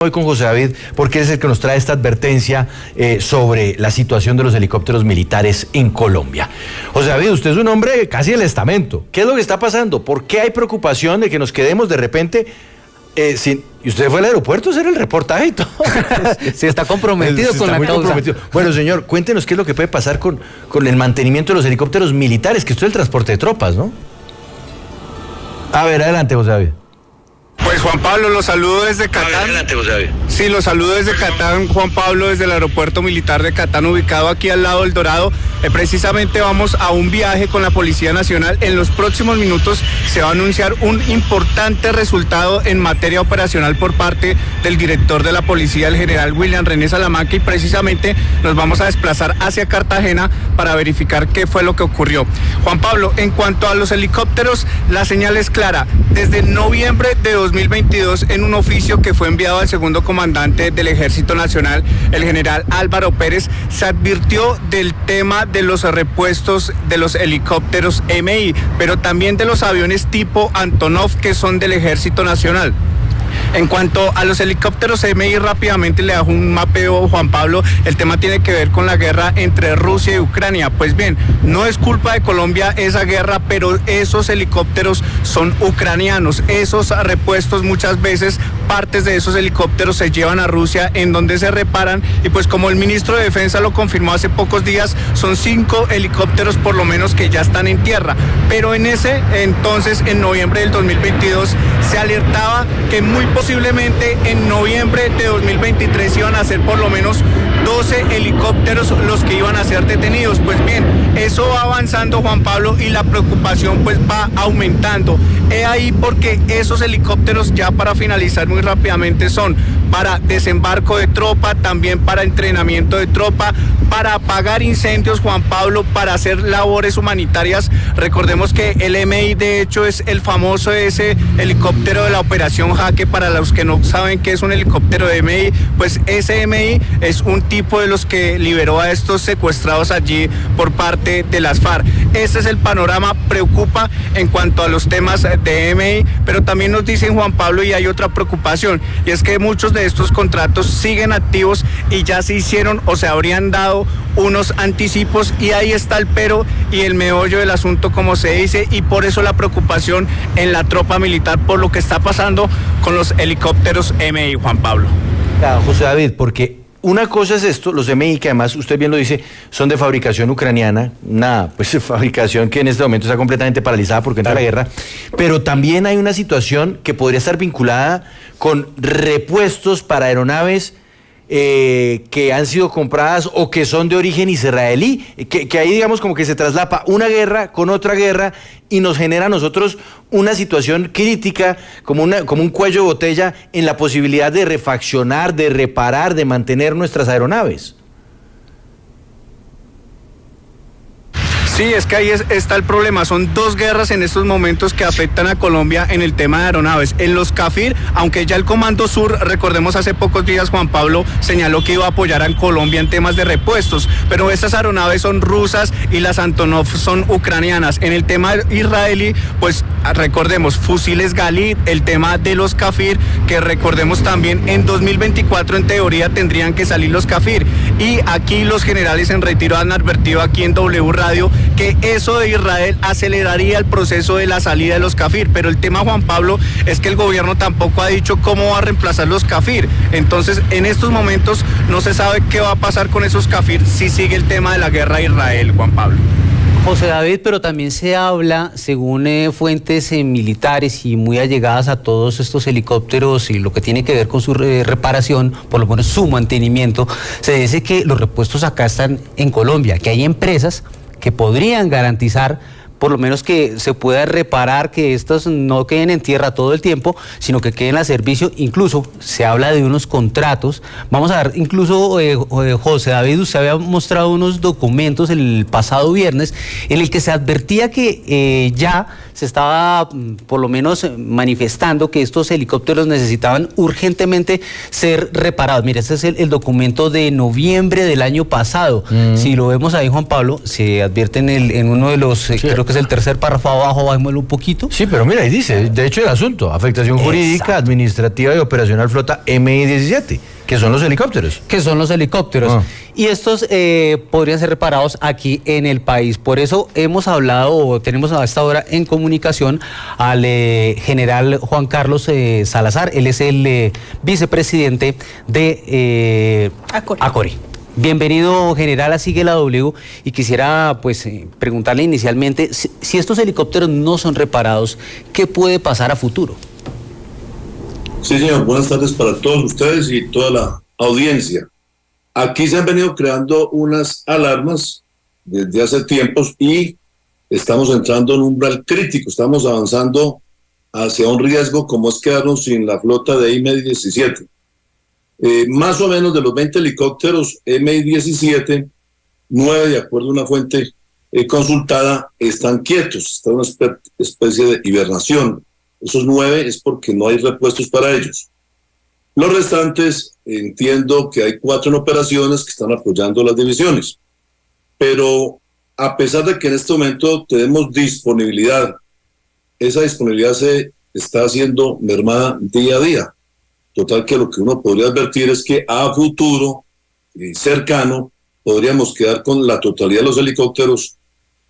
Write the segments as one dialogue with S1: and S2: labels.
S1: Hoy con José David, porque es el que nos trae esta advertencia sobre la situación de los helicópteros militares en Colombia. José David, usted es un hombre casi del estamento. ¿Qué es lo que está pasando? ¿Por qué hay preocupación de que nos quedemos de repente sin... Y usted fue al aeropuerto a hacer el reportaje y todo.
S2: Sí, está comprometido con la causa.
S1: Bueno, señor, cuéntenos qué es lo que puede pasar con el mantenimiento de los helicópteros militares, que esto es el transporte de tropas, ¿no? A ver, adelante, José David.
S3: Pues Juan Pablo, los saludo desde Catán.
S1: Adelante, José David.
S3: Sí, los saludo desde Catán, Juan Pablo, desde el aeropuerto militar de Catán, ubicado aquí al lado del Dorado. Precisamente vamos a un viaje con la Policía Nacional. En los próximos minutos se va a anunciar un importante resultado en materia operacional por parte del director de la policía, el general William René Salamanca, y precisamente nos vamos a desplazar hacia Cartagena para verificar qué fue lo que ocurrió. Juan Pablo, en cuanto a los helicópteros, la señal es clara. Desde noviembre de 2022, en un oficio que fue enviado al segundo comandante del Ejército Nacional, el general Álvaro Pérez, se advirtió del tema de los repuestos de los helicópteros MI, pero también de los aviones tipo Antonov que son del Ejército Nacional. En cuanto a los helicópteros MI, rápidamente le hago un mapeo, Juan Pablo. El tema tiene que ver con la guerra entre Rusia y Ucrania. Pues bien, no es culpa de Colombia esa guerra, pero esos helicópteros son ucranianos. Esos repuestos, muchas veces partes de esos helicópteros se llevan a Rusia, en donde se reparan, y pues como el ministro de Defensa lo confirmó hace pocos días, son 5 helicópteros por lo menos que ya están en tierra. Pero en ese entonces, en noviembre del 2022, se alertaba que muy posiblemente en noviembre de 2023 iban a ser por lo menos 12 helicópteros los que iban a ser detenidos. Pues bien, eso va avanzando, Juan Pablo, y la preocupación pues va aumentando. He ahí porque esos helicópteros, ya para finalizar muy rápidamente, son para desembarco de tropa, también para entrenamiento de tropa, para apagar incendios, Juan Pablo, para hacer labores humanitarias. Recordemos que el MI de hecho es el famoso ese helicóptero de la operación Jaque. Para los que no saben qué es un helicóptero de MI, pues ese MI es un tipo de los que liberó a estos secuestrados allí por parte de las FARC. Ese es el panorama, preocupa en cuanto a los temas de MI, pero también nos dicen, Juan Pablo, y hay otra preocupación, y es que muchos de estos contratos siguen activos y ya se hicieron o se habrían dado unos anticipos, y ahí está el pero y el meollo del asunto, como se dice, y por eso la preocupación en la tropa militar por lo que está pasando con los helicópteros MI, Juan Pablo.
S1: Claro, José David, porque una cosa es esto, los MI, que además usted bien lo dice, son de fabricación ucraniana, pues fabricación que en este momento está completamente paralizada porque entra la guerra, pero también hay una situación que podría estar vinculada con repuestos para aeronaves que han sido compradas o que son de origen israelí, que ahí digamos como que se traslapa una guerra con otra guerra y nos genera a nosotros una situación crítica, como un cuello de botella en la posibilidad de refaccionar, de reparar, de mantener nuestras aeronaves.
S3: Sí, es que ahí está el problema. Son 2 guerras en estos momentos que afectan a Colombia en el tema de aeronaves. En los CAFIR, aunque ya el Comando Sur, recordemos hace pocos días, Juan Pablo señaló que iba a apoyar a Colombia en temas de repuestos, pero estas aeronaves son rusas y las Antonov son ucranianas. En el tema israelí, pues recordemos, fusiles Galil, el tema de los CAFIR, que recordemos también en 2024 en teoría tendrían que salir los CAFIR. Y aquí los generales en retiro han advertido aquí en W Radio que eso de Israel aceleraría el proceso de la salida de los CAFIR, pero el tema, Juan Pablo, es que el gobierno tampoco ha dicho cómo va a reemplazar los CAFIR. Entonces, en estos momentos no se sabe qué va a pasar con esos CAFIR si sigue el tema de la guerra de Israel, Juan Pablo.
S2: José David, pero también se habla, según fuentes militares y muy allegadas a todos estos helicópteros y lo que tiene que ver con su reparación, por lo menos su mantenimiento, se dice que los repuestos acá están en Colombia, que hay empresas que podrían garantizar por lo menos que se pueda reparar, que estos no queden en tierra todo el tiempo, sino que queden a servicio. Incluso se habla de unos contratos. Vamos a ver, incluso José David, usted había mostrado unos documentos el pasado viernes en el que se advertía que ya se estaba por lo menos manifestando que estos helicópteros necesitaban urgentemente ser reparados. Mira, este es el documento de noviembre del año pasado. Si lo vemos ahí, Juan Pablo, se advierte en uno de los, creo que que es el tercer párrafo abajo, bajémoslo un poquito.
S1: Sí, pero mira, ahí dice, de hecho el asunto, afectación jurídica, administrativa y operacional flota MI-17, que son los helicópteros.
S2: Que son los helicópteros. Y estos podrían ser reparados aquí en el país. Por eso hemos hablado, o tenemos a esta hora en comunicación al general Juan Carlos Salazar. Él es el vicepresidente de Acori. Bienvenido, general, a Sigue la W, y quisiera pues preguntarle inicialmente, si estos helicópteros no son reparados, ¿qué puede pasar a futuro?
S4: Sí, señor, buenas tardes para todos ustedes y toda la audiencia. Aquí se han venido creando unas alarmas desde hace tiempos y estamos entrando en un umbral crítico, estamos avanzando hacia un riesgo como es quedarnos sin la flota de MI-17. Más o menos de los 20 helicópteros MI-17, 9, de acuerdo a una fuente consultada, están quietos, está en una especie de hibernación. Esos 9 es porque no hay repuestos para ellos. Los restantes, entiendo que hay 4 en operaciones que están apoyando las divisiones. Pero a pesar de que en este momento tenemos disponibilidad, esa disponibilidad se está haciendo mermada día a día. Total que lo que uno podría advertir es que a futuro, cercano, podríamos quedar con la totalidad de los helicópteros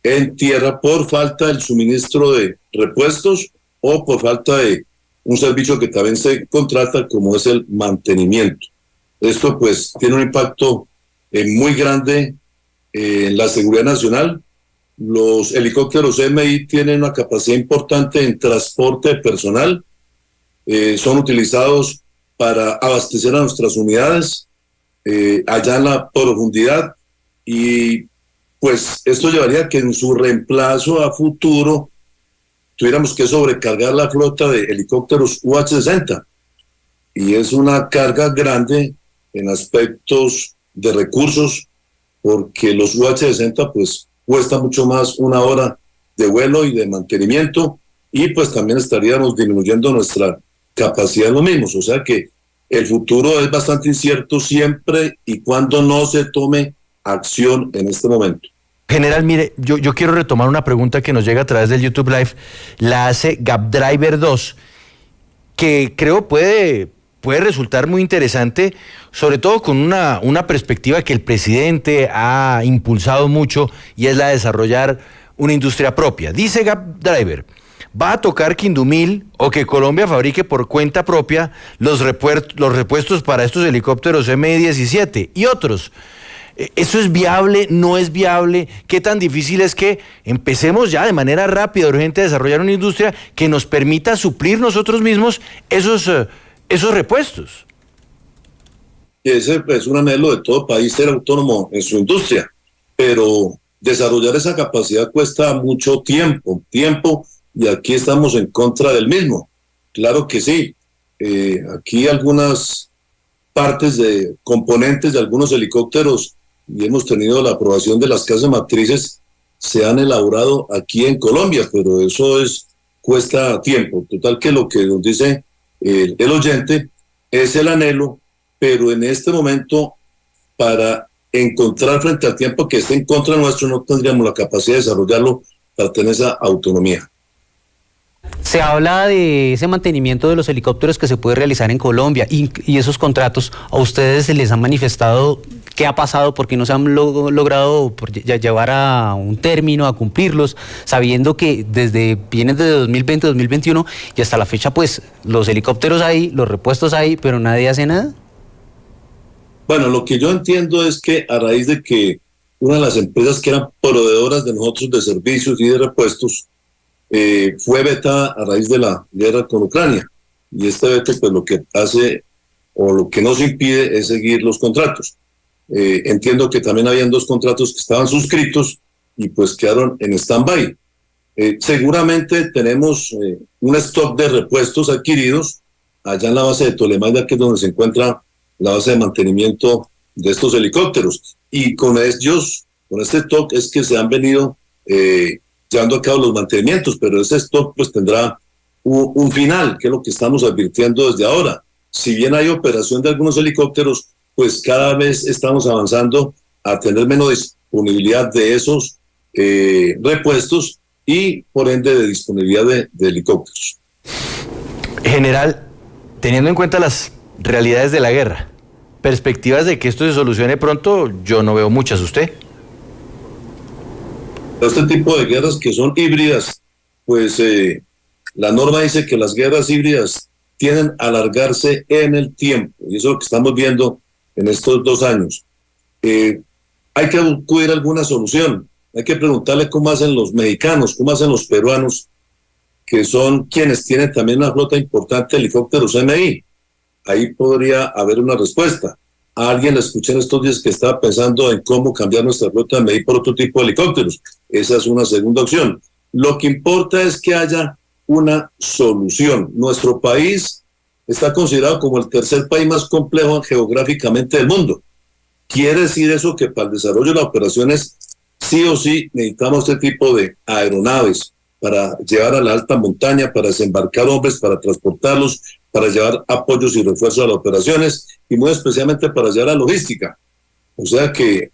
S4: en tierra por falta del suministro de repuestos o por falta de un servicio que también se contrata, como es el mantenimiento. Esto pues tiene un impacto muy grande en la seguridad nacional. Los helicópteros MI tienen una capacidad importante en transporte de personal, son utilizados para abastecer a nuestras unidades allá en la profundidad, y pues esto llevaría a que en su reemplazo a futuro tuviéramos que sobrecargar la flota de helicópteros UH-60, y es una carga grande en aspectos de recursos, porque los UH-60 pues cuesta mucho más una hora de vuelo y de mantenimiento, y pues también estaríamos disminuyendo nuestra capacidad de los mismos. O sea que el futuro es bastante incierto siempre y cuando no se tome acción en este momento.
S1: General, mire, yo quiero retomar una pregunta que nos llega a través del YouTube Live. La hace GapDriver 2, que creo puede resultar muy interesante, sobre todo con una perspectiva que el presidente ha impulsado mucho, y es la de desarrollar una industria propia. Dice GapDriver: va a tocar que Indumil o que Colombia fabrique por cuenta propia los repuestos para estos helicópteros MI-17 y otros. ¿Eso es viable? ¿No es viable? ¿Qué tan difícil es que empecemos ya de manera rápida, urgente, a desarrollar una industria que nos permita suplir nosotros mismos esos repuestos?
S4: Ese es un anhelo de todo país, ser autónomo en su industria, pero desarrollar esa capacidad cuesta mucho tiempo, y aquí estamos en contra del mismo. Claro que sí, aquí algunas partes de componentes de algunos helicópteros, y hemos tenido la aprobación de las casas matrices, se han elaborado aquí en Colombia, pero eso cuesta tiempo. Total que lo que nos dice el oyente es el anhelo, pero en este momento, para encontrar frente al tiempo que esté en contra nuestro, no tendríamos la capacidad de desarrollarlo para tener esa autonomía.
S2: Se habla de ese mantenimiento de los helicópteros que se puede realizar en Colombia, y esos contratos, ¿a ustedes se les han manifestado qué ha pasado? ¿Por qué no se han logrado llevar a un término, a cumplirlos, sabiendo que vienen desde 2020, 2021 y hasta la fecha pues los helicópteros hay, los repuestos hay, pero nadie hace nada?
S4: Bueno, lo que yo entiendo es que a raíz de que una de las empresas que eran proveedoras de nosotros de servicios y de repuestos fue vetada a raíz de la guerra con Ucrania, y este veto pues lo que hace o lo que nos impide es seguir los contratos. Entiendo que también habían 2 contratos que estaban suscritos y pues quedaron en stand-by. Seguramente tenemos un stock de repuestos adquiridos allá en la base de Tolemaida, que es donde se encuentra la base de mantenimiento de estos helicópteros, y con ellos, con este stock es que se han venido llevando a cabo los mantenimientos, pero ese stock pues tendrá un final, que es lo que estamos advirtiendo desde ahora. Si bien hay operación de algunos helicópteros, pues cada vez estamos avanzando a tener menos disponibilidad de esos repuestos, y por ende de disponibilidad de helicópteros.
S1: General, teniendo en cuenta las realidades de la guerra, perspectivas de que esto se solucione pronto, yo no veo muchas. ¿Usted?
S4: Este tipo de guerras que son híbridas, pues la norma dice que las guerras híbridas tienden a alargarse en el tiempo, y eso es lo que estamos viendo en estos 2 años. Hay que acudir a alguna solución, hay que preguntarle cómo hacen los mexicanos, cómo hacen los peruanos, que son quienes tienen también una flota importante de helicópteros MI. Ahí podría haber una respuesta. A alguien le escuché en estos días que estaba pensando en cómo cambiar nuestra flota MI por otro tipo de helicópteros. Esa es una segunda opción. Lo que importa es que haya una solución. Nuestro país está considerado como el 3er país más complejo geográficamente del mundo. Quiere decir eso que para el desarrollo de las operaciones sí o sí necesitamos este tipo de aeronaves para llevar a la alta montaña, para desembarcar hombres, para transportarlos, para llevar apoyos y refuerzos a las operaciones y muy especialmente para llevar la logística. O sea que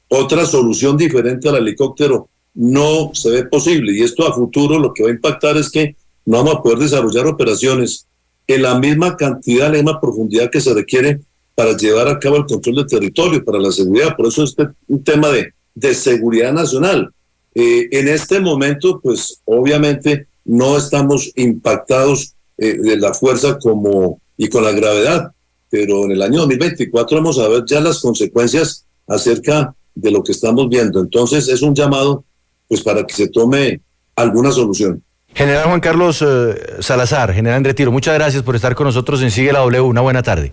S4: otra solución diferente al helicóptero no se ve posible, y esto a futuro lo que va a impactar es que no vamos a poder desarrollar operaciones en la misma cantidad, en la misma profundidad que se requiere para llevar a cabo el control del territorio, para la seguridad. Por eso es un tema de seguridad nacional. En este momento, pues obviamente no estamos impactados de la fuerza y con la gravedad, pero en el año 2024 vamos a ver ya las consecuencias acerca de lo que estamos viendo. Entonces es un llamado pues para que se tome alguna solución.
S1: General Juan Carlos Salazar, general en retiro, muchas gracias por estar con nosotros en Sigue la W. Una buena tarde.